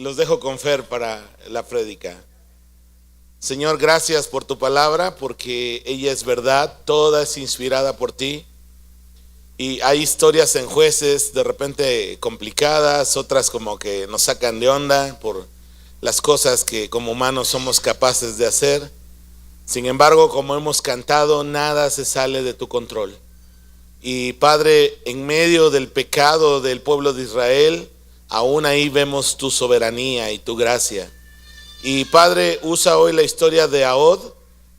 los dejo con Fer para la prédica. Señor, gracias por tu palabra, porque ella es verdad, toda es inspirada por ti. Y hay historias en Jueces de repente complicadas, otras como que nos sacan de onda por las cosas que como humanos somos capaces de hacer. Sin embargo, como hemos cantado, nada se sale de tu control. Y Padre, en medio del pecado del pueblo de Israel, aún ahí vemos tu soberanía y tu gracia. Y Padre, usa hoy la historia de Ahod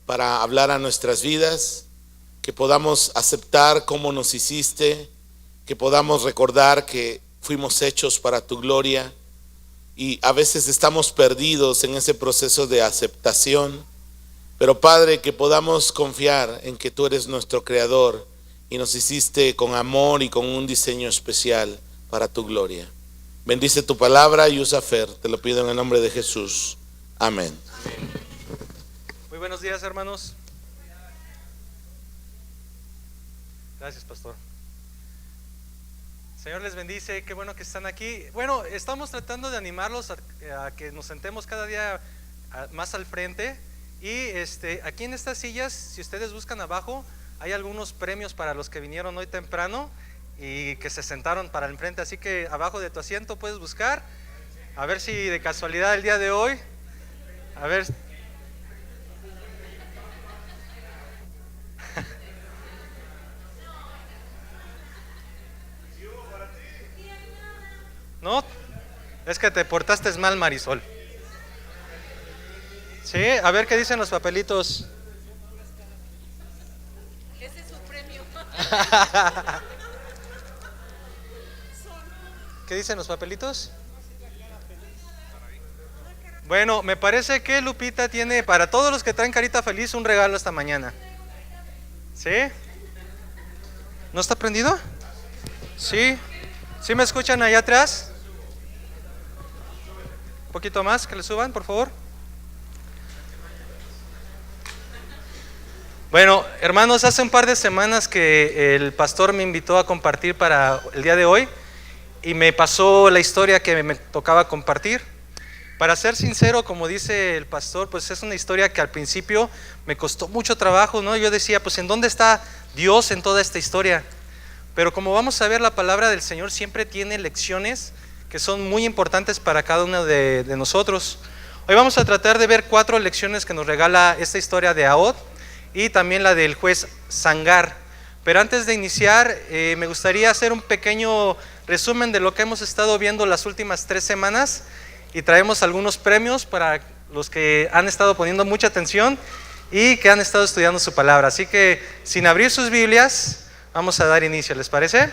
para hablar a nuestras vidas, que podamos aceptar cómo nos hiciste, que podamos recordar que fuimos hechos para tu gloria. Y a veces estamos perdidos en ese proceso de aceptación, pero Padre, que podamos confiar en que tú eres nuestro creador y nos hiciste con amor y con un diseño especial para tu gloria. Bendice tu palabra y usa Fer, te lo pido en el nombre de Jesús. Amén. Muy buenos días, hermanos. Gracias, pastor. Señor les bendice, qué bueno que están aquí. Bueno, estamos tratando de animarlos a que nos sentemos cada día más al frente. Y aquí en estas sillas, si ustedes buscan abajo, hay algunos premios para los que vinieron hoy temprano y que se sentaron para el frente. Así que abajo de tu asiento puedes buscar, a ver si de casualidad el día de hoy, a ver. No, es que te portaste mal, Marisol. Sí, a ver qué dicen los papelitos. Ese es su premio. ¿Qué dicen los papelitos? Bueno, me parece que Lupita tiene para todos los que traen carita feliz un regalo esta mañana. ¿Sí? ¿No está prendido? ¿Sí? ¿Sí me escuchan allá atrás? Un poquito más, que le suban, por favor. Bueno, hermanos, hace un par de semanas que el pastor me invitó a compartir para el día de hoy y me pasó la historia que me tocaba compartir. Para ser sincero, como dice el pastor, pues es una historia que al principio me costó mucho trabajo, ¿no? Yo decía, pues ¿en dónde está Dios en toda esta historia? Pero como vamos a ver, la palabra del Señor siempre tiene lecciones que son muy importantes para cada uno de nosotros. Hoy vamos a tratar de ver 4 lecciones que nos regala esta historia de Ahod y también la del juez Sangar. Pero antes de iniciar, me gustaría hacer un pequeño resumen de lo que hemos estado viendo las últimas 3 semanas y traemos algunos premios para los que han estado poniendo mucha atención y que han estado estudiando su palabra. Así que sin abrir sus Biblias, vamos a dar inicio, ¿les parece?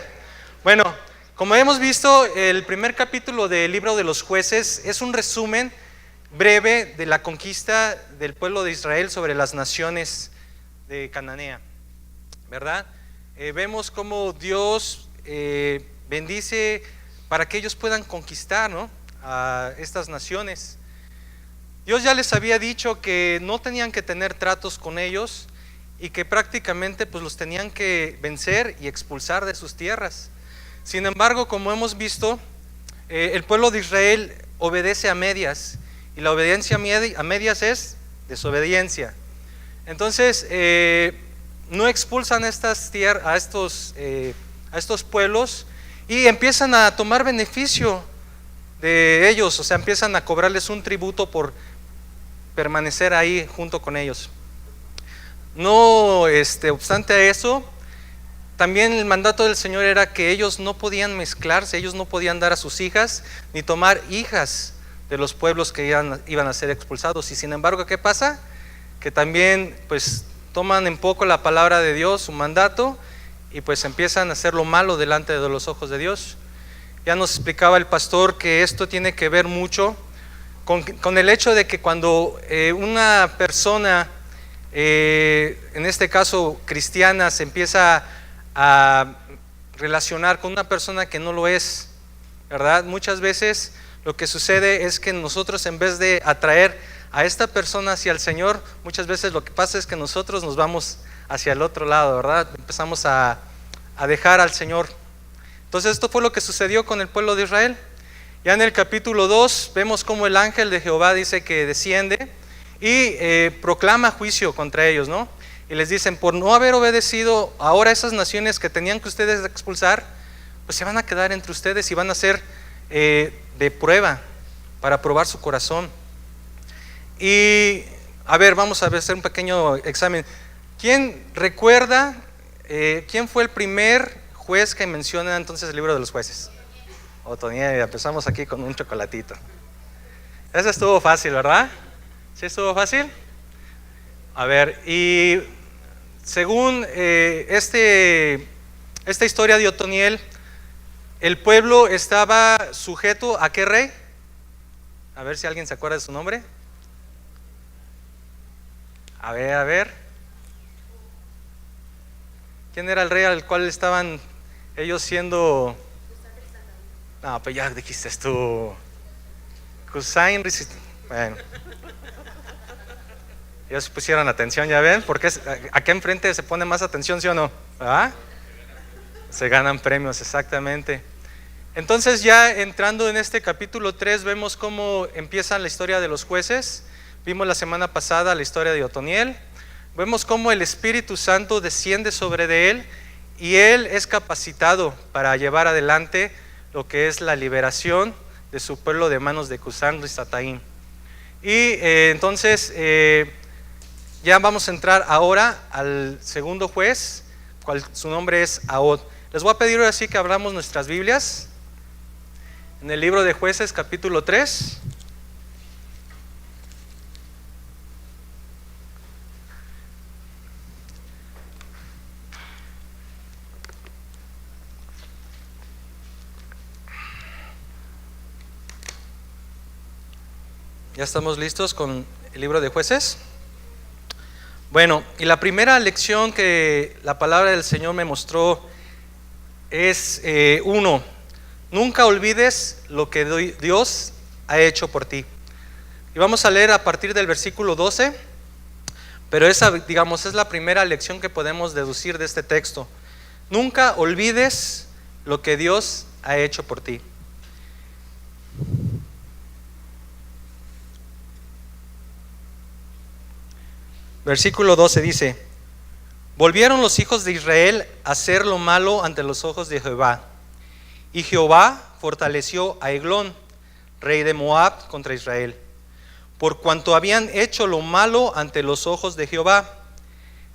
Bueno, como hemos visto, el primer capítulo del libro de los jueces es un resumen breve de la conquista del pueblo de Israel sobre las naciones de Cananea, ¿verdad? Vemos cómo Dios bendice para que ellos puedan conquistar, ¿no?, a estas naciones. Dios ya les había dicho que no tenían que tener tratos con ellos y que prácticamente pues los tenían que vencer y expulsar de sus tierras. Sin embargo, como hemos visto, el pueblo de Israel obedece a medias y la obediencia a medias es desobediencia. Entonces, no expulsan a estos pueblos y empiezan a tomar beneficio de ellos, o sea, empiezan a cobrarles un tributo por permanecer ahí junto con ellos. No obstante a eso, también el mandato del Señor era que ellos no podían mezclarse, ellos no podían dar a sus hijas ni tomar hijas de los pueblos que iban a ser expulsados. Y sin embargo, ¿qué pasa? Que también pues toman en poco la palabra de Dios, su mandato, y pues empiezan a hacer lo malo delante de los ojos de Dios. Ya nos explicaba el pastor que esto tiene que ver mucho con el hecho de que cuando una persona, en este caso cristiana, se empieza a relacionar con una persona que no lo es, ¿verdad? Muchas veces lo que sucede es que nosotros, en vez de atraer a esta persona hacia el Señor, muchas veces lo que pasa es que nosotros nos vamos hacia el otro lado, ¿verdad? Empezamos a dejar al Señor. Entonces esto fue lo que sucedió con el pueblo de Israel. Ya en el capítulo 2 vemos cómo el ángel de Jehová dice que desciende y proclama juicio contra ellos, ¿no? Y les dicen, por no haber obedecido, ahora esas naciones que tenían que ustedes expulsar, pues se van a quedar entre ustedes y van a ser de prueba, para probar su corazón. Y a ver, vamos a hacer un pequeño examen. ¿Quién recuerda quién fue el primer juez que menciona entonces el libro de los jueces? Otoniel. Empezamos aquí con un chocolatito. Eso estuvo fácil, ¿verdad? ¿Sí estuvo fácil? A ver, y según esta historia de Otoniel, el pueblo estaba sujeto ¿a qué rey? A ver si alguien se acuerda de su nombre. A ver. ¿Quién era el rey al cual estaban ellos siendo? No, pues ya dijiste tú. Kusain. Bueno. Ellos pusieron atención, ya ven, porque acá enfrente se pone más atención, ¿sí o no? ¿Ah? Se ganan premios, exactamente. Entonces, ya entrando en este capítulo 3, vemos cómo empieza la historia de los jueces. Vimos la semana pasada la historia de Otoniel. Vemos cómo el Espíritu Santo desciende sobre de él y él es capacitado para llevar adelante lo que es la liberación de su pueblo de manos de Cusán-Risataim. Y entonces ya vamos a entrar ahora al segundo juez, su nombre es Ahod. Les voy a pedir ahora sí que abramos nuestras Biblias en el libro de Jueces capítulo 3. ¿Ya estamos listos con el libro de Jueces? Bueno, y la primera lección que la palabra del Señor me mostró es nunca olvides lo que Dios ha hecho por ti. Y vamos a leer a partir del versículo 12, pero esa, digamos, es la primera lección que podemos deducir de este texto. Nunca olvides lo que Dios ha hecho por ti. Versículo 12 dice: volvieron los hijos de Israel a hacer lo malo ante los ojos de Jehová, y Jehová fortaleció a Eglón, rey de Moab, contra Israel, por cuanto habían hecho lo malo ante los ojos de Jehová.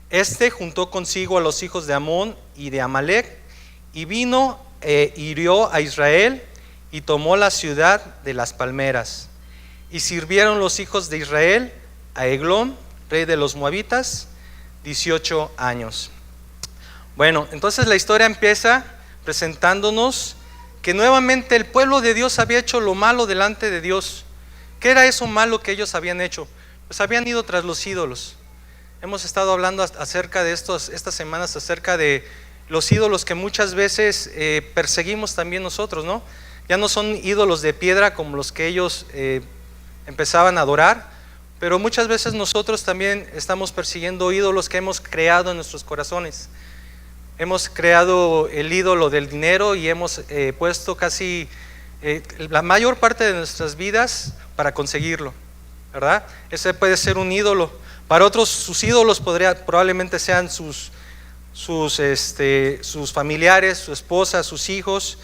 Este juntó consigo a los hijos de Amón y de Amalec, y vino hirió a Israel, y tomó la ciudad de las palmeras. Y sirvieron los hijos de Israel a Eglón, rey de los moabitas, 18 años. Bueno, entonces la historia empieza presentándonos que nuevamente el pueblo de Dios había hecho lo malo delante de Dios. ¿Qué era eso malo que ellos habían hecho? Pues habían ido tras los ídolos. Hemos estado hablando acerca de estas semanas, acerca de los ídolos que muchas veces perseguimos también nosotros, ¿no? Ya no son ídolos de piedra como los que ellos empezaban a adorar, pero muchas veces nosotros también estamos persiguiendo ídolos que hemos creado en nuestros corazones. Hemos creado el ídolo del dinero y hemos puesto casi la mayor parte de nuestras vidas para conseguirlo, ¿verdad? Ese puede ser un ídolo. Para otros sus ídolos probablemente sean sus familiares, su esposa, sus hijos.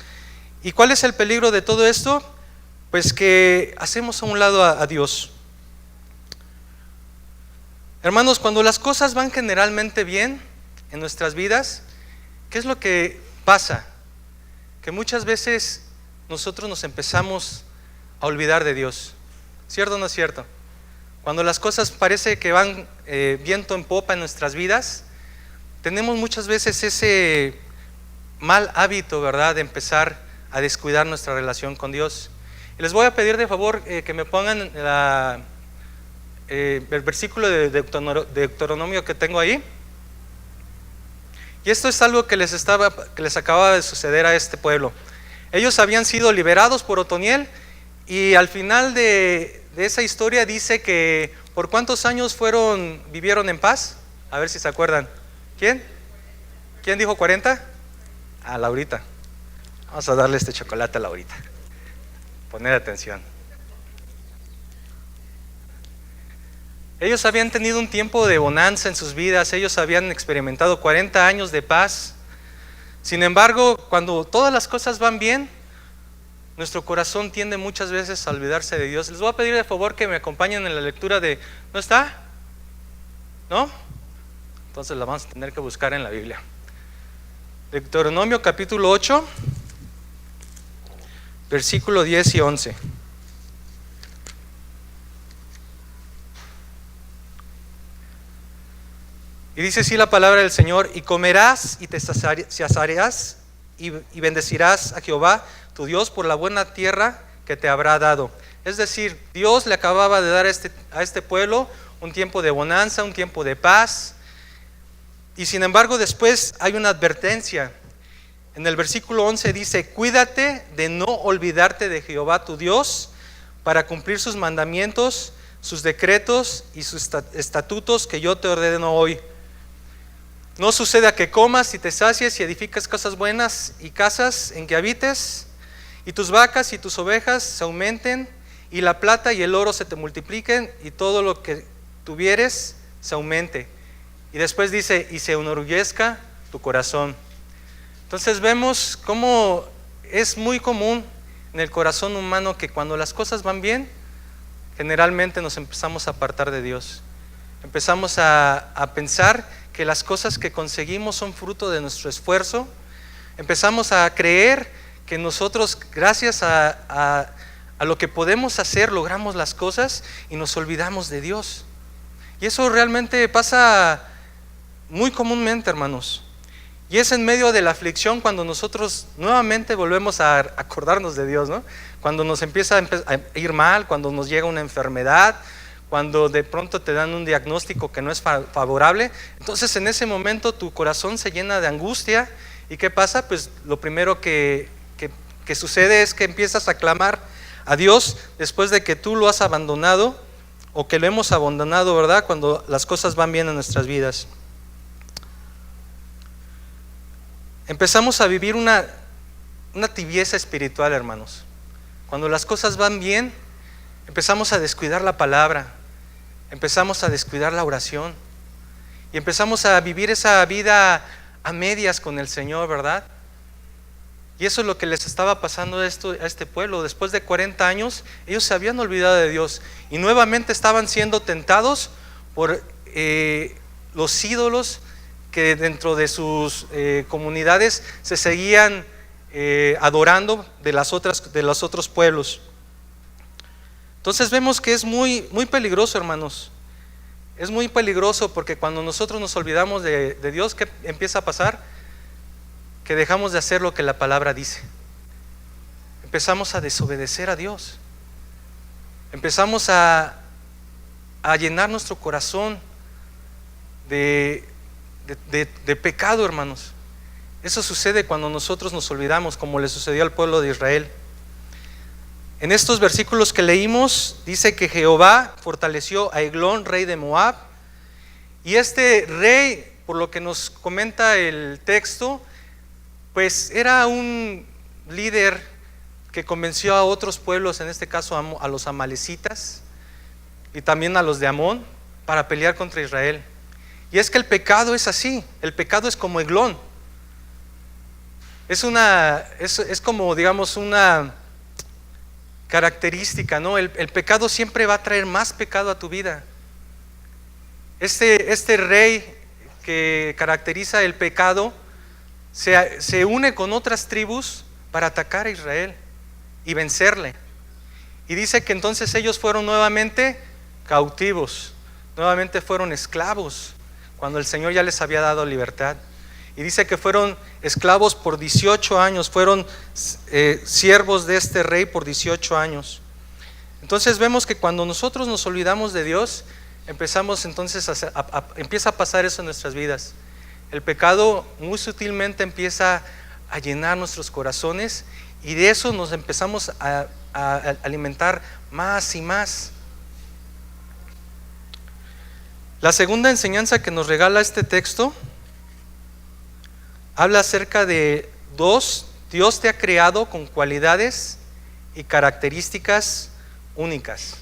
¿Y cuál es el peligro de todo esto? Pues que hacemos a un lado a Dios. Hermanos, cuando las cosas van generalmente bien en nuestras vidas, ¿qué es lo que pasa? Que muchas veces nosotros nos empezamos a olvidar de Dios. ¿Cierto o no es cierto? Cuando las cosas parece que van viento en popa en nuestras vidas, tenemos muchas veces ese mal hábito, ¿verdad?, de empezar a descuidar nuestra relación con Dios. Y les voy a pedir de favor que me pongan el versículo de Deuteronomio que tengo ahí. Y esto es algo que les acababa de suceder a este pueblo. Ellos habían sido liberados por Otoniel y al final de esa historia dice que ¿por cuántos años vivieron en paz? A ver si se acuerdan. ¿Quién? ¿Quién dijo 40? A Laurita. Vamos a darle este chocolate a Laurita. poner atención. Ellos habían tenido un tiempo de bonanza en sus vidas, ellos habían experimentado 40 años de paz. Sin embargo, cuando todas las cosas van bien, nuestro corazón tiende muchas veces a olvidarse de Dios. Les voy a pedir de favor que me acompañen en la lectura de... ¿No está? ¿No? Entonces la vamos a tener que buscar en la Biblia. Deuteronomio capítulo 8, versículo 10 y 11. Y dice así la palabra del Señor: y comerás y te saciarás y bendecirás a Jehová tu Dios por la buena tierra que te habrá dado. Es decir, Dios le acababa de dar a este pueblo un tiempo de bonanza, un tiempo de paz. Y sin embargo después hay una advertencia. En el versículo 11 dice: cuídate de no olvidarte de Jehová tu Dios para cumplir sus mandamientos, sus decretos y sus estatutos que yo te ordeno hoy. No suceda que comas y te sacies y edifiques cosas buenas y casas en que habites, y tus vacas y tus ovejas se aumenten, y la plata y el oro se te multipliquen, y todo lo que tuvieres se aumente. Y después dice: y se enorgullezca tu corazón. Entonces vemos cómo es muy común en el corazón humano que cuando las cosas van bien, generalmente nos empezamos a apartar de Dios. Empezamos a pensar que las cosas que conseguimos son fruto de nuestro esfuerzo. Empezamos a creer que nosotros, gracias a lo que podemos hacer, logramos las cosas, y nos olvidamos de Dios. Y eso realmente pasa muy comúnmente, hermanos. Y es en medio de la aflicción cuando nosotros nuevamente volvemos a acordarnos de Dios, ¿no? Cuando nos empieza a ir mal, cuando nos llega una enfermedad, cuando de pronto te dan un diagnóstico que no es favorable. Entonces en ese momento tu corazón se llena de angustia. ¿Y qué pasa? Pues lo primero que sucede es que empiezas a clamar a Dios después de que tú lo has abandonado, o que lo hemos abandonado, ¿verdad? Cuando las cosas van bien en nuestras vidas. Empezamos a vivir una tibieza espiritual, hermanos. Cuando las cosas van bien, empezamos a descuidar la palabra, empezamos a descuidar la oración, y empezamos a vivir esa vida a medias con el Señor, ¿verdad? Y eso es lo que les estaba pasando a este pueblo. Después de 40 años, ellos se habían olvidado de Dios, y nuevamente estaban siendo tentados por los ídolos que dentro de sus comunidades se seguían adorando de los otros pueblos. Entonces vemos que es muy, muy peligroso, hermanos. Es muy peligroso porque cuando nosotros nos olvidamos de Dios, ¿qué empieza a pasar? Que dejamos de hacer lo que la palabra dice. Empezamos a desobedecer a Dios. Empezamos a llenar nuestro corazón de pecado, hermanos. Eso sucede cuando nosotros nos olvidamos, como le sucedió al pueblo de Israel. En estos versículos que leímos, dice que Jehová fortaleció a Eglón, rey de Moab. Y este rey, por lo que nos comenta el texto, pues era un líder que convenció a otros pueblos, en este caso a los amalecitas y también a los de Amón, para pelear contra Israel. Y es que el pecado es así, el pecado es como Eglón. Es como, digamos, una característica, ¿no? El pecado siempre va a traer más pecado a tu vida. Este rey que caracteriza el pecado se une con otras tribus para atacar a Israel y vencerle. Y dice que entonces ellos fueron nuevamente cautivos, nuevamente fueron esclavos, cuando el Señor ya les había dado libertad. Y dice que fueron esclavos por 18 años, fueron siervos de este rey por 18 años. Entonces vemos que cuando nosotros nos olvidamos de Dios, empezamos entonces empieza a pasar eso en nuestras vidas. El pecado muy sutilmente empieza a llenar nuestros corazones, y de eso nos empezamos a alimentar más y más. La segunda enseñanza que nos regala este texto habla acerca de Dios te ha creado con cualidades y características únicas.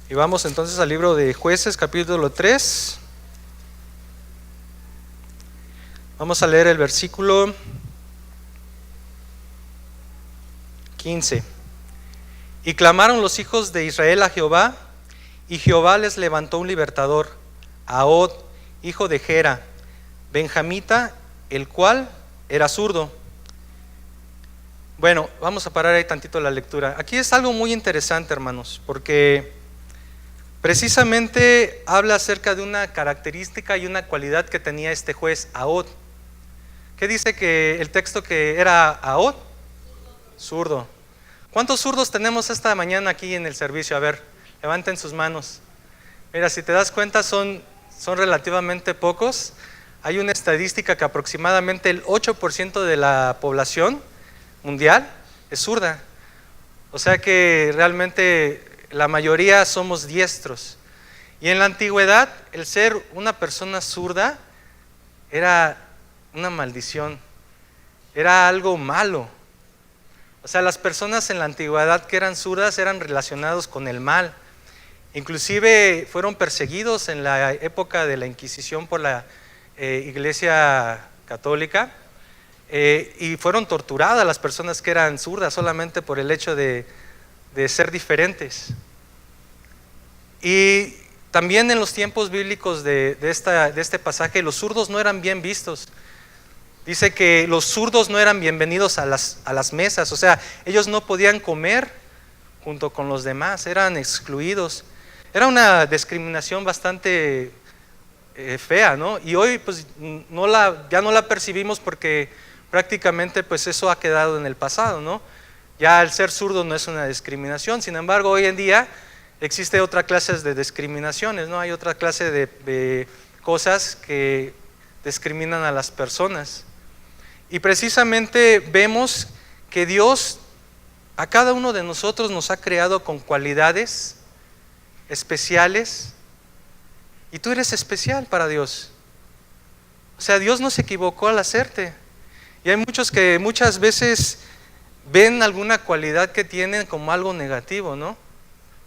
Y vamos entonces al libro de Jueces, capítulo 3. Vamos a leer el versículo 15. Y clamaron los hijos de Israel a Jehová, y Jehová les levantó un libertador, Ahod, hijo de Gera, benjamita, el cual era zurdo. Bueno, vamos a parar ahí tantito la lectura. Aquí es algo muy interesante, hermanos, porque precisamente habla acerca de una característica y una cualidad que tenía este juez, Ahod. ¿Qué dice que el texto que era Ahod? Zurdo. ¿Cuántos zurdos tenemos esta mañana aquí en el servicio? A ver, levanten sus manos. Mira, si te das cuenta son relativamente pocos. Hay una estadística que aproximadamente el 8% de la población mundial es zurda. O sea que realmente la mayoría somos diestros. Y en la antigüedad, el ser una persona zurda era una maldición, era algo malo. O sea, las personas en la antigüedad que eran zurdas eran relacionados con el mal. Inclusive fueron perseguidos en la época de la Inquisición por la Iglesia Católica, y fueron torturadas las personas que eran zurdas solamente por el hecho de ser diferentes. Y también en los tiempos bíblicos de este pasaje, los zurdos no eran bien vistos. Dice que los zurdos no eran bienvenidos a las mesas, o sea, ellos no podían comer junto con los demás, eran excluidos. Era una discriminación bastante fea, ¿no? Y hoy pues ya no la percibimos porque prácticamente pues eso ha quedado en el pasado, ¿no? Ya el ser zurdo no es una discriminación. Sin embargo, hoy en día existe otra clase de discriminaciones, ¿no? Hay otra clase de cosas que discriminan a las personas. Y precisamente vemos que Dios a cada uno de nosotros nos ha creado con cualidades especiales, y tú eres especial para Dios. O sea, Dios no se equivocó al hacerte. Y hay muchos que muchas veces ven alguna cualidad que tienen como algo negativo, ¿no?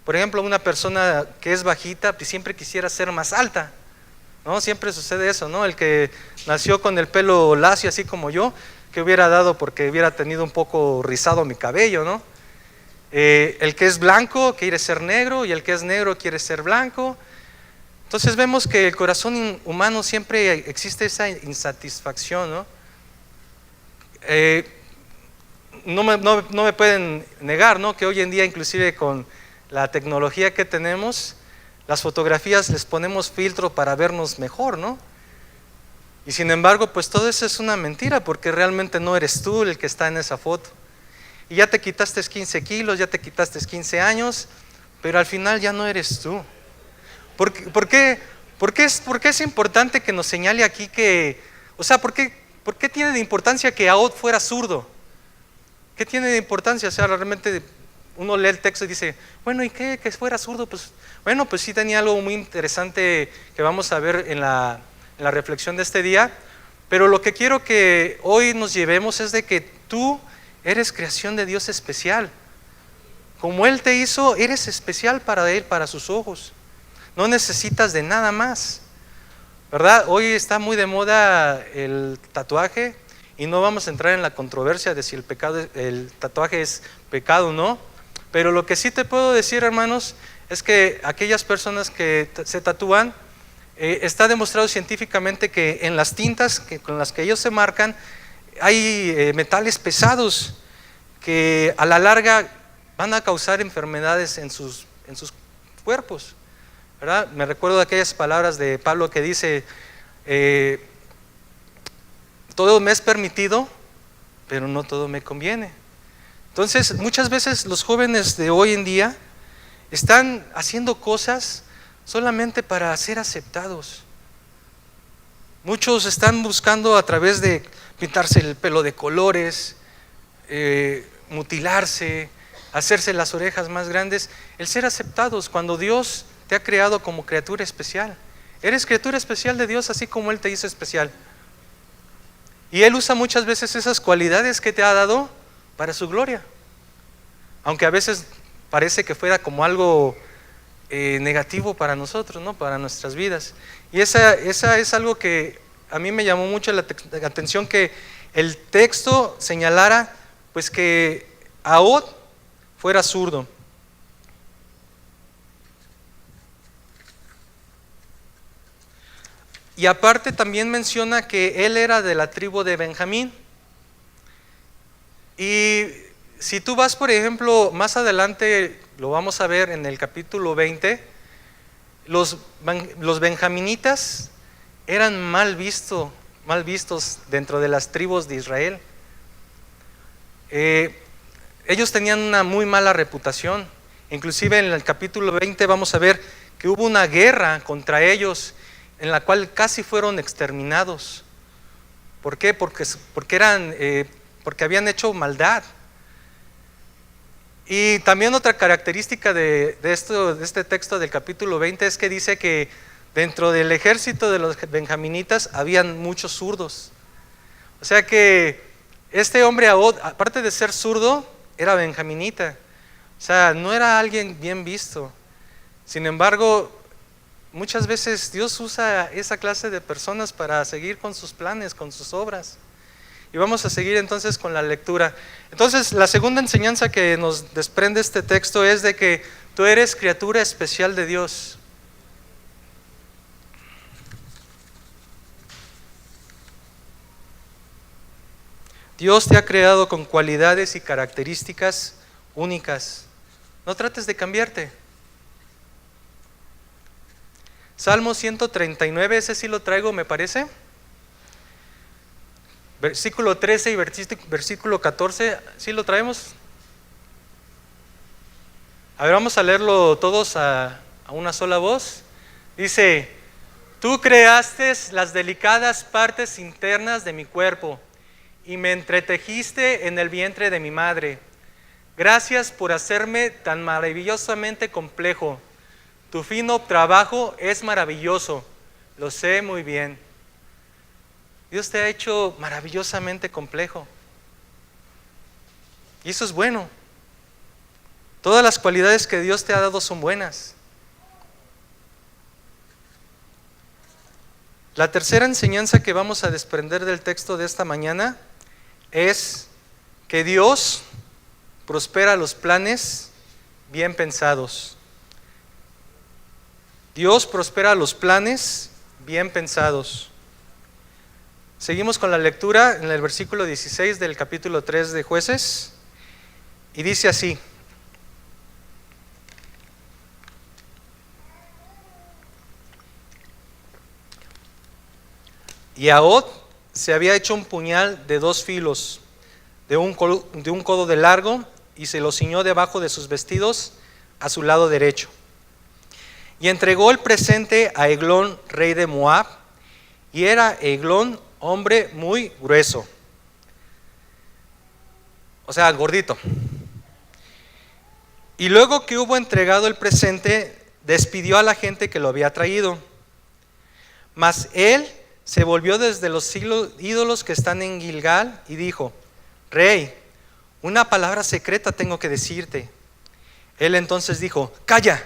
Por ejemplo, una persona que es bajita pues siempre quisiera ser más alta, ¿no? Siempre sucede eso, ¿no? El que nació con el pelo lacio así como yo, que hubiera dado porque hubiera tenido un poco rizado mi cabello, ¿no? El que es blanco quiere ser negro, y el que es negro quiere ser blanco. Entonces vemos que el corazón humano siempre existe esa insatisfacción, ¿no? No me pueden negar, ¿no? Que hoy en día, inclusive con la tecnología que tenemos, las fotografías les ponemos filtro para vernos mejor, ¿no? Y sin embargo, pues todo eso es una mentira, porque realmente no eres tú el que está en esa foto. Y ya te quitaste 15 kilos, ya te quitaste 15 años, pero al final ya no eres tú. ¿Por qué es importante que nos señale aquí que, o sea, ¿por qué tiene de importancia que Ahod fuera zurdo? ¿Qué tiene de importancia? O sea, realmente uno lee el texto y dice, bueno, ¿y qué? ¿Que fuera zurdo? Pues, bueno, pues sí tenía algo muy interesante que vamos a ver en la reflexión de este día. Pero lo que quiero que hoy nos llevemos es de que tú eres creación de Dios especial. Como Él te hizo, eres especial para Él, para sus ojos. No necesitas de nada más, ¿verdad? Hoy está muy de moda el tatuaje, y no vamos a entrar en la controversia de si el tatuaje es pecado o no. Pero lo que sí te puedo decir, hermanos, es que aquellas personas que se tatúan, está demostrado científicamente que en las tintas con las que ellos se marcan hay metales pesados que a la larga van a causar enfermedades en sus cuerpos, ¿verdad? Me recuerdo de aquellas palabras de Pablo que dice, todo me es permitido, pero no todo me conviene. Entonces, muchas veces los jóvenes de hoy en día están haciendo cosas solamente para ser aceptados. Muchos están buscando a través de pintarse el pelo de colores, mutilarse, hacerse las orejas más grandes, el ser aceptados cuando Dios te ha creado como criatura especial. Eres criatura especial de Dios, así como Él te hizo especial. Y Él usa muchas veces esas cualidades que te ha dado para su gloria, aunque a veces parece que fuera como algo negativo para nosotros, ¿no? Para nuestras vidas. Y esa es algo que a mí me llamó mucho la atención, que el texto señalara pues que Ahod fuera zurdo. Y aparte también menciona que él era de la tribu de Benjamín. Y si tú vas, por ejemplo, más adelante, lo vamos a ver en el capítulo 20, los benjaminitas eran mal vistos dentro de las tribus de Israel. Ellos tenían una muy mala reputación. Inclusive en el capítulo 20 vamos a ver que hubo una guerra contra ellos, en la cual casi fueron exterminados. ¿Por qué? Porque habían hecho maldad. Y también otra característica de este texto del capítulo 20 es que dice que dentro del ejército de los benjaminitas habían muchos zurdos. O sea que este hombre Ahod, aparte de ser zurdo, era benjaminita. O sea, no era alguien bien visto. Sin embargo, muchas veces Dios usa esa clase de personas para seguir con sus planes, con sus obras. Y vamos a seguir entonces con la lectura. Entonces, la segunda enseñanza que nos desprende este texto es de que tú eres criatura especial de Dios. Dios te ha creado con cualidades y características únicas. No trates de cambiarte. Salmo 139, ese sí lo traigo, me parece. Versículo 13 y versículo 14, ¿sí lo traemos? A ver, vamos a leerlo todos a una sola voz. Dice: tú creaste las delicadas partes internas de mi cuerpo y me entretejiste en el vientre de mi madre. Gracias por hacerme tan maravillosamente complejo. Tu fino trabajo es maravilloso, lo sé muy bien. Dios te ha hecho maravillosamente complejo. Y eso es bueno. Todas las cualidades que Dios te ha dado son buenas. La tercera enseñanza que vamos a desprender del texto de esta mañana es que Dios prospera los planes bien pensados. Dios prospera los planes bien pensados. Seguimos con la lectura en el versículo 16 del capítulo 3 de Jueces, y dice así: y Ahod se había hecho un puñal de 2 filos, de un codo de largo, y se lo ciñó debajo de sus vestidos a su lado derecho. Y entregó el presente a Eglón, rey de Moab, y era Eglón hombre muy grueso, o sea, gordito. Y luego que hubo entregado el presente, despidió a la gente que lo había traído. Mas él se volvió desde los ídolos que están en Gilgal y dijo: Rey, una palabra secreta tengo que decirte. Él entonces dijo: Calla.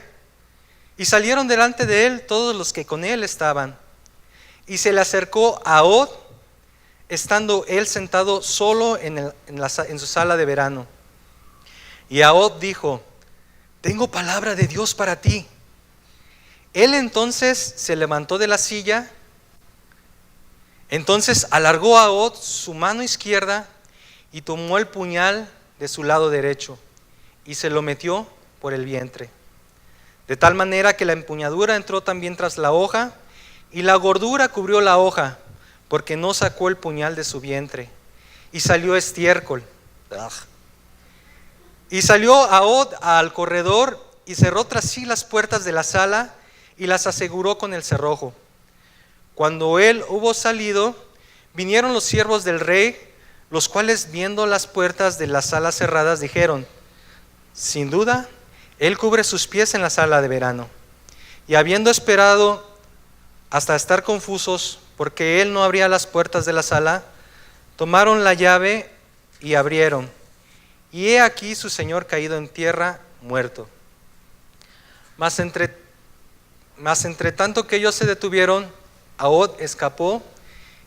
Y salieron delante de él todos los que con él estaban. Y se le acercó a Ahod, estando él sentado solo en su sala de verano. Y Ahod dijo: Tengo palabra de Dios para ti. Él entonces se levantó de la silla. Entonces alargó a Ahod su mano izquierda y tomó el puñal de su lado derecho y se lo metió por el vientre. De tal manera que la empuñadura entró también tras la hoja, y la gordura cubrió la hoja, porque no sacó el puñal de su vientre, y salió estiércol. Y salió Ahod al corredor y cerró tras sí las puertas de la sala y las aseguró con el cerrojo. Cuando él hubo salido, vinieron los siervos del rey, los cuales viendo las puertas de la sala cerradas dijeron: sin duda, él cubre sus pies en la sala de verano. Y habiendo esperado hasta estar confusos, porque él no abría las puertas de la sala, tomaron la llave y abrieron. Y he aquí su señor caído en tierra, muerto. Mas entre tanto que ellos se detuvieron, Ahod escapó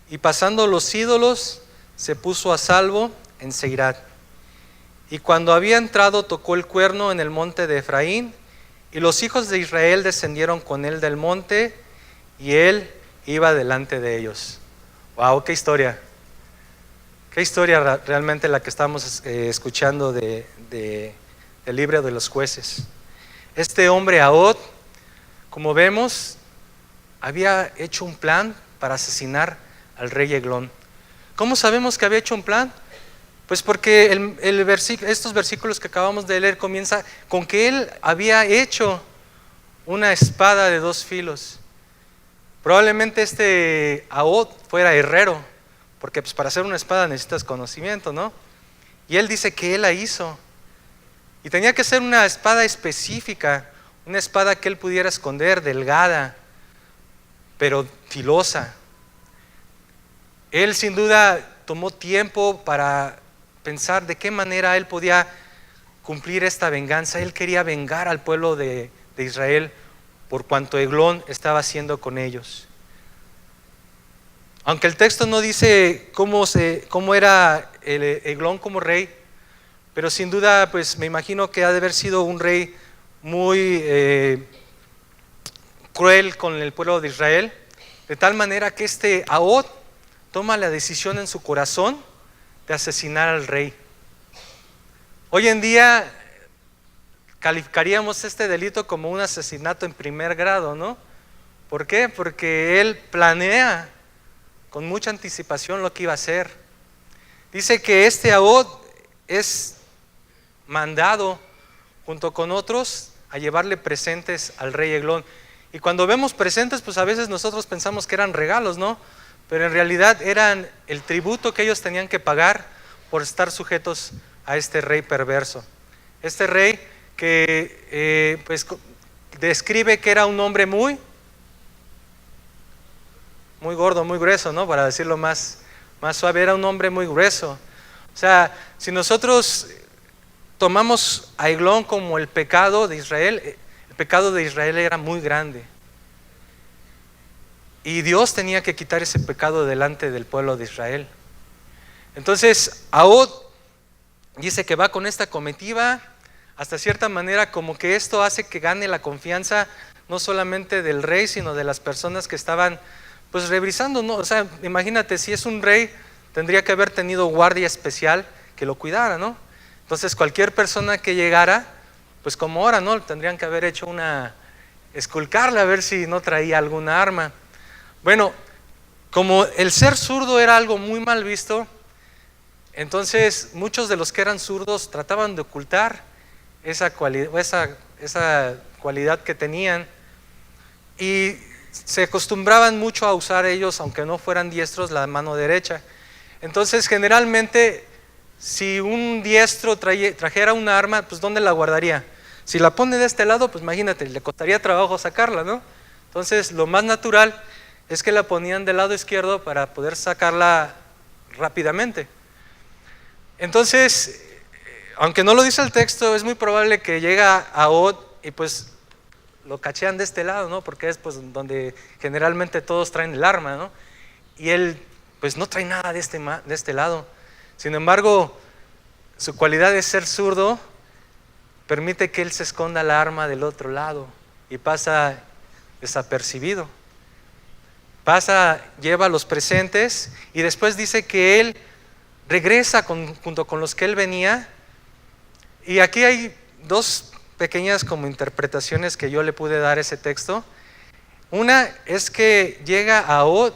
y pasando los ídolos se puso a salvo en Seirat. Y cuando había entrado tocó el cuerno en el monte de Efraín, y los hijos de Israel descendieron con él del monte, y él iba delante de ellos. ¡Wow! ¡Qué historia! ¡Qué historia realmente la que estamos escuchando del libro de los jueces! Este hombre Ahod, como vemos, había hecho un plan para asesinar al rey Eglón. ¿Cómo sabemos que había hecho un plan? Pues porque estos versículos que acabamos de leer comienza con que él había hecho una espada de 2 filos. Probablemente este Ahod fuera herrero, porque pues para hacer una espada necesitas conocimiento, ¿no? Y él dice que él la hizo. Y tenía que ser una espada específica, una espada que él pudiera esconder, delgada, pero filosa. Él sin duda tomó tiempo para pensar de qué manera él podía cumplir esta venganza. Él quería vengar al pueblo de Israel por cuanto Eglón estaba haciendo con ellos. Aunque el texto no dice cómo era Eglón como rey, pero sin duda pues me imagino que ha de haber sido un rey muy cruel con el pueblo de Israel, de tal manera que este Ahod toma la decisión en su corazón de asesinar al rey. Hoy en día calificaríamos este delito como un asesinato en primer grado, ¿no? ¿Por qué? Porque él planea con mucha anticipación lo que iba a hacer. Dice que este Ahod es mandado junto con otros a llevarle presentes al rey Eglón. Y cuando vemos presentes, pues a veces nosotros pensamos que eran regalos, ¿no? Pero en realidad eran el tributo que ellos tenían que pagar por estar sujetos a este rey perverso. Este rey que pues describe que era un hombre muy gordo, muy grueso, ¿no? Para decirlo más suave, era un hombre muy grueso. O sea, si nosotros tomamos a Eglón como el pecado de Israel, el pecado de Israel era muy grande. Y Dios tenía que quitar ese pecado delante del pueblo de Israel. Entonces, Ahod dice que va con esta comitiva, hasta cierta manera como que esto hace que gane la confianza no solamente del rey, sino de las personas que estaban pues revisando, ¿no? O sea, imagínate, si es un rey, tendría que haber tenido guardia especial que lo cuidara, ¿no? Entonces cualquier persona que llegara, pues como ahora, ¿no? Tendrían que haber hecho esculcarle a ver si no traía alguna arma. Bueno, como el ser zurdo era algo muy mal visto, entonces muchos de los que eran zurdos trataban de ocultar esa cualidad que tenían, y se acostumbraban mucho a usar ellos, aunque no fueran diestros, la mano derecha. Entonces generalmente si un diestro trajera un arma, pues ¿dónde la guardaría? Si la pone de este lado, pues imagínate, le costaría trabajo sacarla, ¿no? Entonces lo más natural es que la ponían del lado izquierdo para poder sacarla rápidamente. Entonces, aunque no lo dice el texto, es muy probable que llega Ahod y pues lo cachean de este lado, ¿no? Porque es pues donde generalmente todos traen el arma, ¿no? Y él pues no trae nada de este lado. Sin embargo, su cualidad de ser zurdo permite que él se esconda la arma del otro lado y pasa desapercibido. Lleva los presentes y después dice que él regresa junto con los que él venía. Y aquí hay 2 pequeñas como interpretaciones que yo le pude dar a ese texto. Una es que llega a Ahod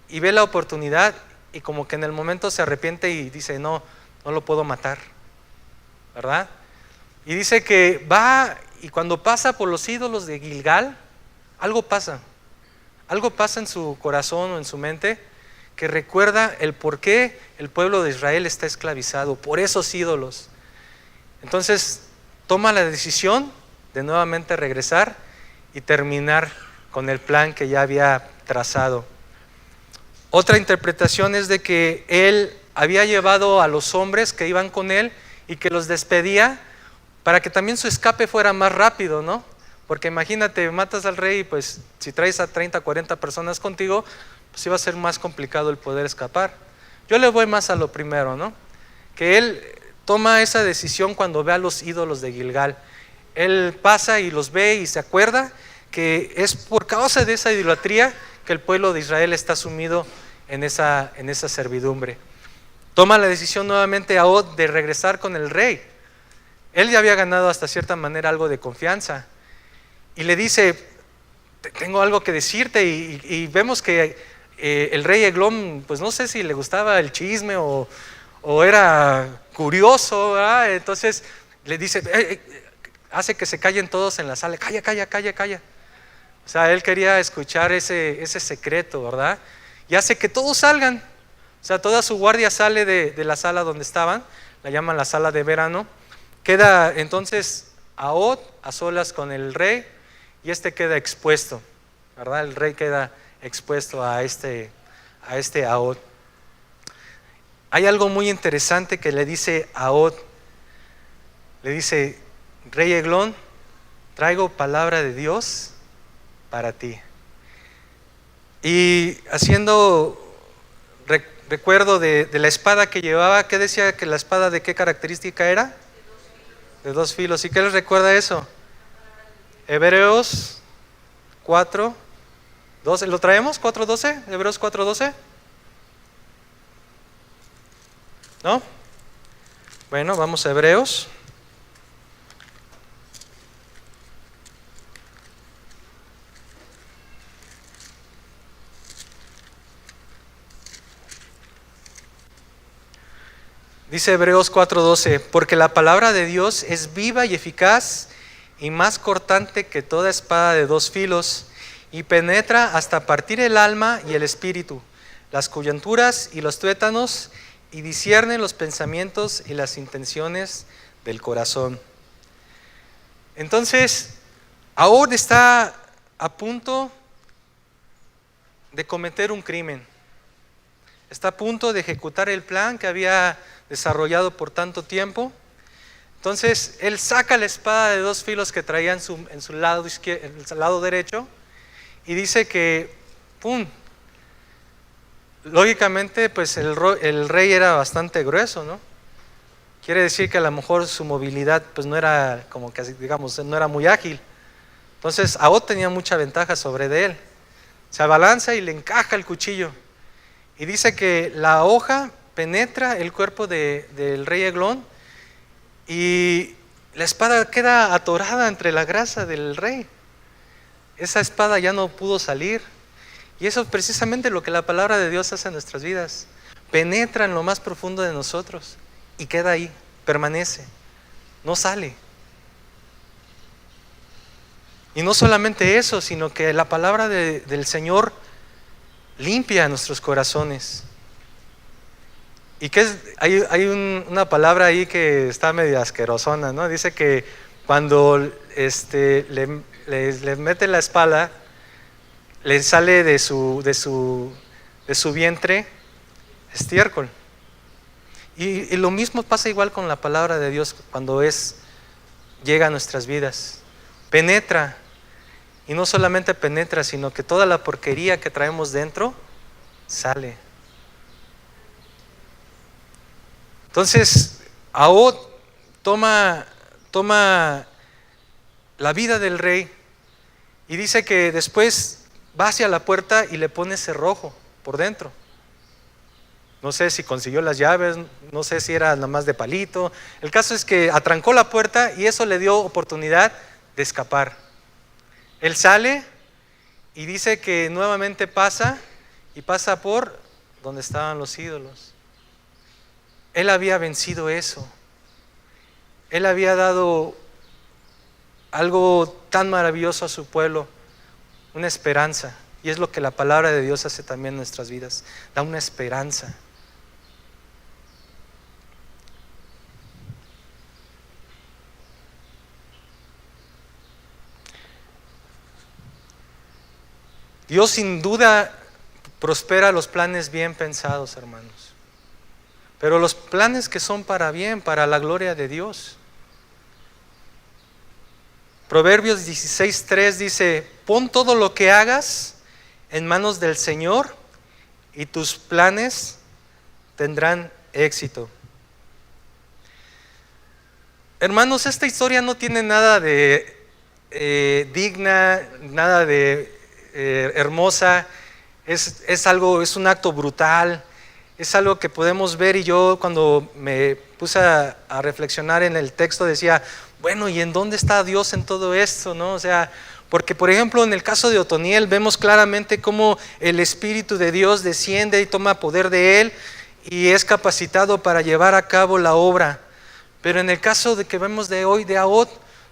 y ve la oportunidad y como que en el momento se arrepiente y dice no lo puedo matar, ¿verdad? Y dice que va y cuando pasa por los ídolos de Gilgal, algo pasa en su corazón o en su mente que recuerda el por qué el pueblo de Israel está esclavizado, por esos ídolos. Entonces toma la decisión de nuevamente regresar y terminar con el plan que ya había trazado. Otra interpretación es de que él había llevado a los hombres que iban con él y que los despedía para que también su escape fuera más rápido, ¿no? Porque imagínate, matas al rey y pues si traes a 30, 40 personas contigo, pues iba a ser más complicado el poder escapar. Yo le voy más a lo primero, ¿no? Que él toma esa decisión cuando ve a los ídolos de Gilgal. Él pasa y los ve y se acuerda que es por causa de esa idolatría que el pueblo de Israel está sumido en esa servidumbre. Toma la decisión nuevamente Ahod de regresar con el rey. Él ya había ganado hasta cierta manera algo de confianza. Y le dice, tengo algo que decirte, y vemos que el rey Eglón, pues no sé si le gustaba el chisme o era curioso, ¿verdad? Entonces le dice, hace que se callen todos en la sala, calla. O sea, él quería escuchar ese secreto, ¿verdad? Y hace que todos salgan. O sea, toda su guardia sale de la sala donde estaban, la llaman la sala de verano. Queda entonces Ahod a solas con el rey y queda expuesto, ¿verdad? El rey queda expuesto a este Ahod. Hay algo muy interesante que le dice Ahod. Le dice, rey Eglón, traigo palabra de Dios para ti. Y haciendo recuerdo de la espada que llevaba, ¿qué decía que la espada de qué característica era? De 2 filos. ¿Y qué les recuerda eso? Hebreos 4:12. ¿Lo traemos? 4:12. Hebreos 4:12. ¿No? Bueno, vamos a Hebreos. Dice Hebreos 4:12, porque la palabra de Dios es viva y eficaz y más cortante que toda espada de 2 filos y penetra hasta partir el alma y el espíritu, las coyunturas y los tuétanos, y discierne los pensamientos y las intenciones del corazón. Entonces, ahora está a punto de cometer un crimen. Está a punto de ejecutar el plan que había desarrollado por tanto tiempo. Entonces él saca la espada de 2 filos que traía en su lado izquierdo, en el lado derecho, y dice que ¡pum! Lógicamente pues el rey era bastante grueso, ¿no? Quiere decir que a lo mejor su movilidad pues no era como que digamos, no era muy ágil. Entonces Ahod tenía mucha ventaja sobre de él. Se abalanza y le encaja el cuchillo. Y dice que la hoja penetra el cuerpo del rey Eglón y la espada queda atorada entre la grasa del rey. Esa espada ya no pudo salir. Y eso es precisamente lo que la palabra de Dios hace en nuestras vidas. Penetra en lo más profundo de nosotros y queda ahí, permanece, no sale. Y no solamente eso, sino que la palabra del Señor limpia nuestros corazones. Y que hay una palabra ahí que está medio asquerosona, ¿no? Dice que cuando le mete la espada, le sale de su vientre estiércol. Y lo mismo pasa igual con la palabra de Dios cuando llega a nuestras vidas. Penetra. Y no solamente penetra, sino que toda la porquería que traemos dentro sale. Entonces, Ahod toma la vida del rey y dice que después va hacia la puerta y le pone cerrojo por dentro. No sé si consiguió las llaves, no sé si era nada más de palito. El caso es que atrancó la puerta y eso le dio oportunidad de escapar. Él sale y dice que nuevamente pasa por donde estaban los ídolos. Él había vencido eso. Él había dado algo tan maravilloso a su pueblo, una esperanza. Y es lo que la palabra de Dios hace también en nuestras vidas, da una esperanza. Dios sin duda prospera los planes bien pensados, hermanos. Pero los planes que son para bien, para la gloria de Dios. Proverbios 16:3 dice: pon todo lo que hagas en manos del Señor y tus planes tendrán éxito. Hermanos, esta historia no tiene nada de digna, nada de hermosa. Es un acto brutal, es algo que podemos ver. Y yo, cuando me puse a reflexionar en el texto, decía, bueno, ¿y en dónde está Dios en todo esto, no? O sea, porque por ejemplo en el caso de Otoniel vemos claramente cómo el Espíritu de Dios desciende y toma poder de él y es capacitado para llevar a cabo la obra. Pero en el caso de que vemos de hoy de Ahod,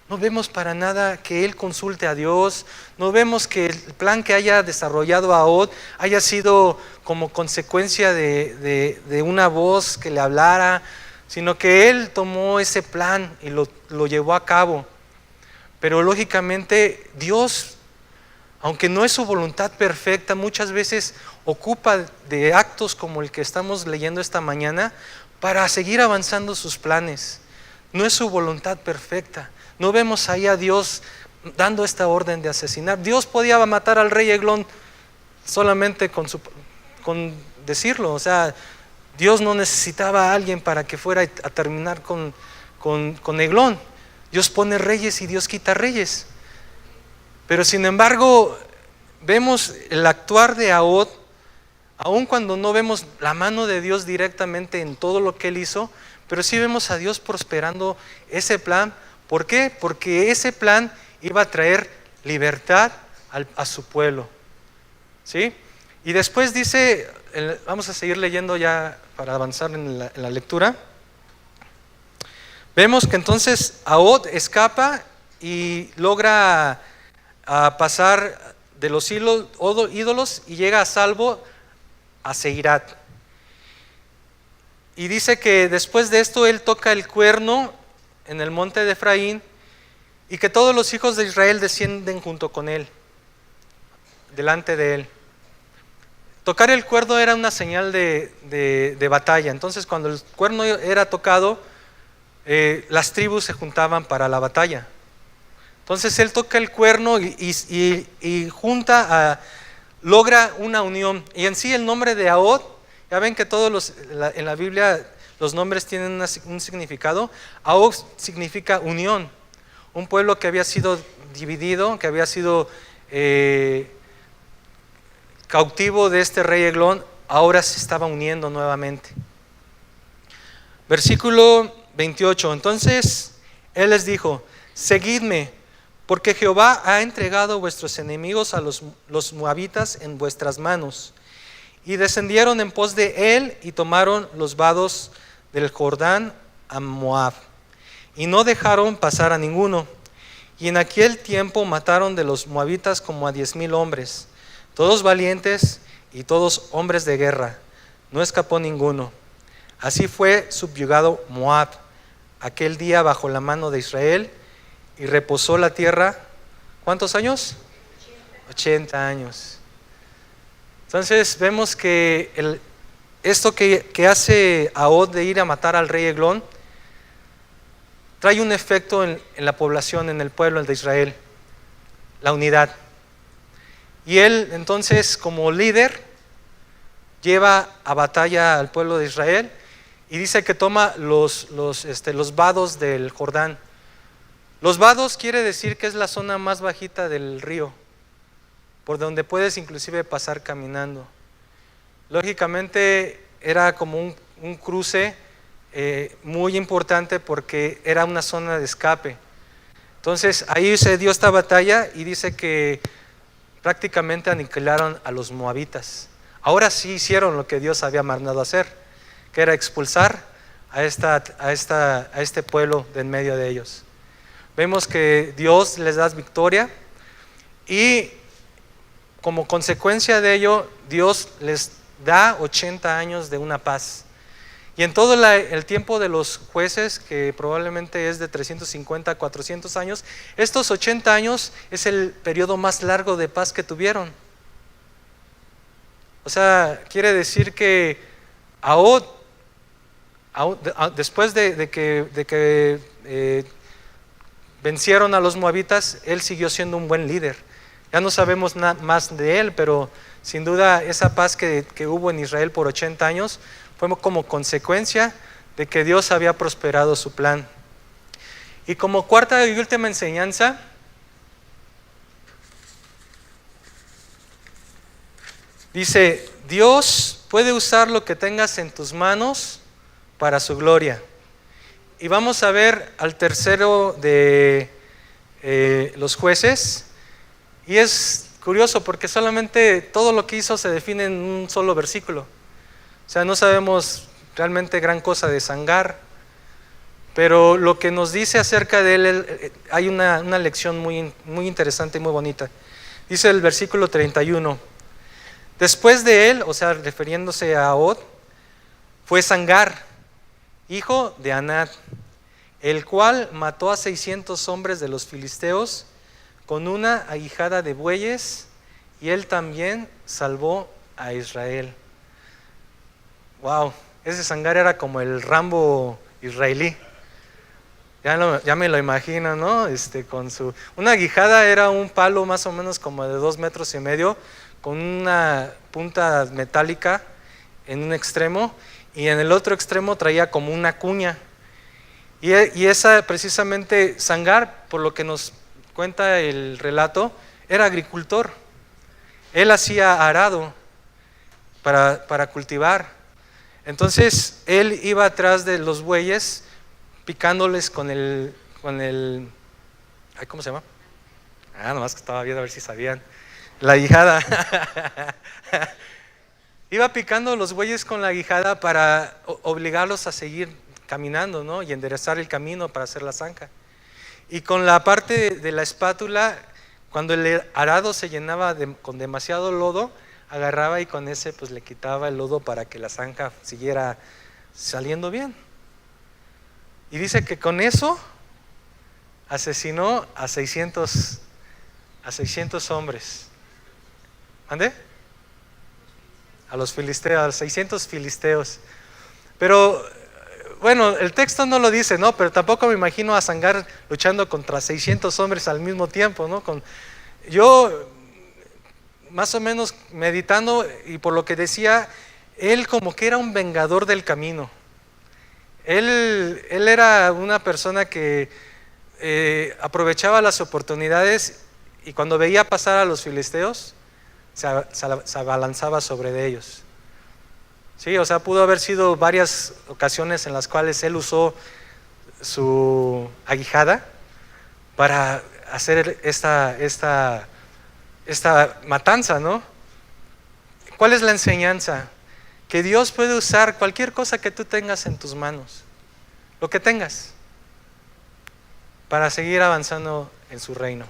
no vemos para nada que él consulte a Dios, no vemos que el plan que haya desarrollado Ahod haya sido como consecuencia de una voz que le hablara, sino que él tomó ese plan y lo llevó a cabo. Pero lógicamente Dios, aunque no es su voluntad perfecta, muchas veces ocupa de actos como el que estamos leyendo esta mañana para seguir avanzando sus planes. No es su voluntad perfecta. No vemos ahí a Dios dando esta orden de asesinar. Dios podía matar al rey Eglón solamente con decirlo. O sea, Dios no necesitaba a alguien para que fuera a terminar con Eglón. Dios pone reyes y Dios quita reyes. Pero sin embargo, vemos el actuar de Ahod, aun cuando no vemos la mano de Dios directamente en todo lo que él hizo, pero sí vemos a Dios prosperando ese plan. ¿Por qué? Porque ese plan iba a traer libertad a su pueblo. ¿Sí? Y después dice, vamos a seguir leyendo ya para avanzar en la lectura. Vemos que entonces Ahod escapa y logra pasar de los ídolos y llega a salvo a Seirat. Y dice que después de esto él toca el cuerno en el monte de Efraín y que todos los hijos de Israel descienden junto con él, delante de él. Tocar el cuerno era una señal de batalla. Entonces cuando el cuerno era tocado, las tribus se juntaban para la batalla. Entonces él toca el cuerno y logra una unión. Y en sí el nombre de Ahod, ya ven que en la Biblia los nombres tienen un significado. Ahod significa unión. Un pueblo que había sido dividido, que había sido cautivo de este rey Eglón, ahora se estaba uniendo nuevamente. Versículo 28. Entonces él les dijo: seguidme, porque Jehová ha entregado vuestros enemigos a los moabitas en vuestras manos. Y descendieron en pos de él y tomaron los vados del Jordán a Moab, y no dejaron pasar a ninguno. Y en aquel tiempo mataron de los moabitas como a 10,000 hombres, todos valientes y todos hombres de guerra, no escapó ninguno. Así fue subyugado Moab aquel día bajo la mano de Israel, y reposó la tierra, ¿cuántos años? 80 años. Entonces vemos que esto que hace Ahod de ir a matar al rey Eglón trae un efecto en la población, en el pueblo de Israel, la unidad. Y él entonces, como líder, lleva a batalla al pueblo de Israel y dice que toma los vados del Jordán. Los vados quiere decir que es la zona más bajita del río, por donde puedes inclusive pasar caminando. Lógicamente era como un cruce muy importante porque era una zona de escape. Entonces ahí se dio esta batalla y dice que prácticamente aniquilaron a los moabitas. Ahora sí hicieron lo que Dios había mandado hacer, que era expulsar a este pueblo de en medio de ellos. Vemos que Dios les da victoria y como consecuencia de ello, Dios les da 80 años de una paz. Y en todo el tiempo de los jueces, que probablemente es de 350 a 400 años, estos 80 años es el periodo más largo de paz que tuvieron. O sea, quiere decir que Ahod, después de que vencieron a los moabitas, él siguió siendo un buen líder. Ya no sabemos más de él, pero sin duda esa paz que hubo en Israel por 80 años fue como consecuencia de que Dios había prosperado su plan. Y como cuarta y última enseñanza, dice, Dios puede usar lo que tengas en tus manos para su gloria. Y vamos a ver al tercero de los jueces. Y es curioso porque solamente todo lo que hizo se define en un solo versículo. O sea, no sabemos realmente gran cosa de Sangar, pero lo que nos dice acerca de él, hay una lección muy interesante y muy bonita. Dice el versículo 31, después de él, o sea, refiriéndose a Ahod, fue Sangar, hijo de Anat, el cual mató a 600 hombres de los filisteos con una aguijada de bueyes, y él también salvó a Israel. Wow, ese Sangar era como el Rambo israelí. Ya me lo imagino, ¿no? Una aguijada era un palo más o menos como de 2,5 metros, con una punta metálica en un extremo, y en el otro extremo traía como una cuña. Y esa precisamente, Sangar, por lo que nos cuenta el relato, era agricultor. Él hacía arado para cultivar. Entonces él iba atrás de los bueyes picándoles con el ¿cómo se llama? Nomás que estaba viendo a ver si sabían. La aguijada. Iba picando los bueyes con la aguijada para obligarlos a seguir caminando, ¿no? Y enderezar el camino para hacer la zanja. Y con la parte de la espátula, cuando el arado se llenaba con demasiado lodo, agarraba y con ese pues le quitaba el lodo para que la zanja siguiera saliendo bien. Y dice que con eso asesinó a 600 hombres. ¿Ande? A los filisteos, a los 600 filisteos. Pero bueno, el texto no lo dice, ¿no? Pero tampoco me imagino a Sangar luchando contra 600 hombres al mismo tiempo, ¿no? Yo más o menos meditando, y por lo que decía, él como que era un vengador del camino. Él era una persona que aprovechaba las oportunidades, y cuando veía pasar a los filisteos, se abalanzaba sobre ellos. Sí, o sea, pudo haber sido varias ocasiones en las cuales él usó su aguijada para hacer esta matanza, ¿no? ¿Cuál es la enseñanza? Que Dios puede usar cualquier cosa que tú tengas en tus manos, lo que tengas, para seguir avanzando en su reino.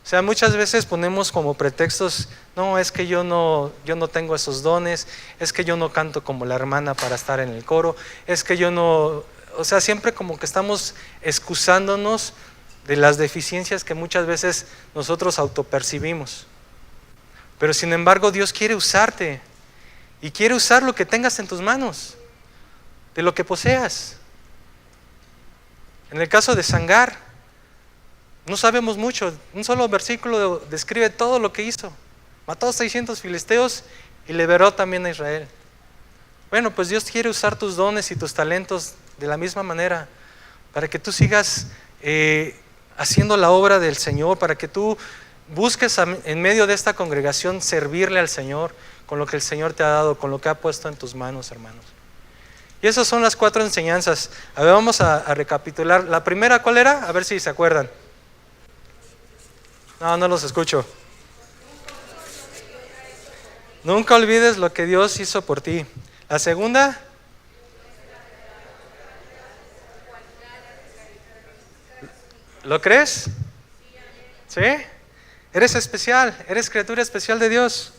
O sea, muchas veces ponemos como pretextos, no, es que yo no tengo esos dones, es que yo no canto como la hermana para estar en el coro, es que yo no, o sea, siempre como que estamos excusándonos de las deficiencias que muchas veces nosotros autopercibimos. Pero sin embargo, Dios quiere usarte, y quiere usar lo que tengas en tus manos, de lo que poseas. En el caso de Sangar, no sabemos mucho, un solo versículo describe todo lo que hizo. Mató a 600 filisteos y liberó también a Israel. Bueno, pues Dios quiere usar tus dones y tus talentos de la misma manera, para que tú sigas haciendo la obra del Señor, para que tú busques en medio de esta congregación servirle al Señor con lo que el Señor te ha dado, con lo que ha puesto en tus manos, hermanos. Y esas son las 4 enseñanzas. A ver, vamos a recapitular. La primera, ¿cuál era? A ver si se acuerdan. No los escucho. Nunca olvides lo que Dios hizo por ti. La segunda, ¿lo crees? ¿Sí? Eres especial, eres criatura especial de Dios.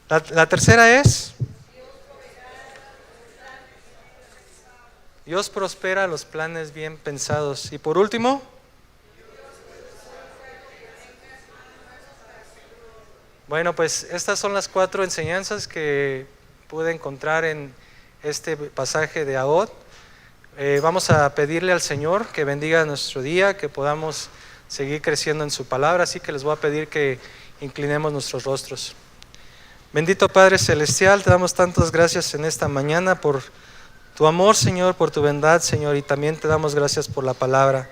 La tercera es: Dios prospera los planes bien pensados. Y por último, bueno, pues estas son las 4 enseñanzas que pude encontrar en este pasaje de Ahod. Vamos a pedirle al Señor que bendiga nuestro día, que podamos seguir creciendo en su palabra, así que les voy a pedir que inclinemos nuestros rostros. Bendito Padre Celestial, te damos tantas gracias en esta mañana por tu amor, Señor, por tu bondad, Señor, y también te damos gracias por la palabra.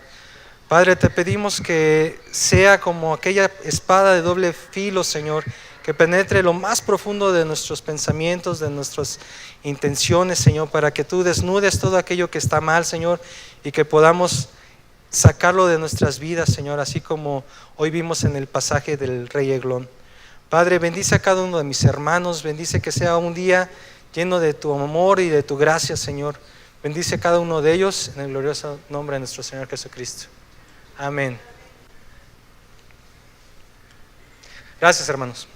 Padre, te pedimos que sea como aquella espada de doble filo, Señor, que penetre lo más profundo de nuestros pensamientos, de nuestras intenciones, Señor, para que tú desnudes todo aquello que está mal, Señor, y que podamos sacarlo de nuestras vidas, Señor, así como hoy vimos en el pasaje del rey Eglón. Padre, bendice a cada uno de mis hermanos, bendice que sea un día lleno de tu amor y de tu gracia, Señor. Bendice a cada uno de ellos en el glorioso nombre de nuestro Señor Jesucristo. Amén. Gracias, hermanos.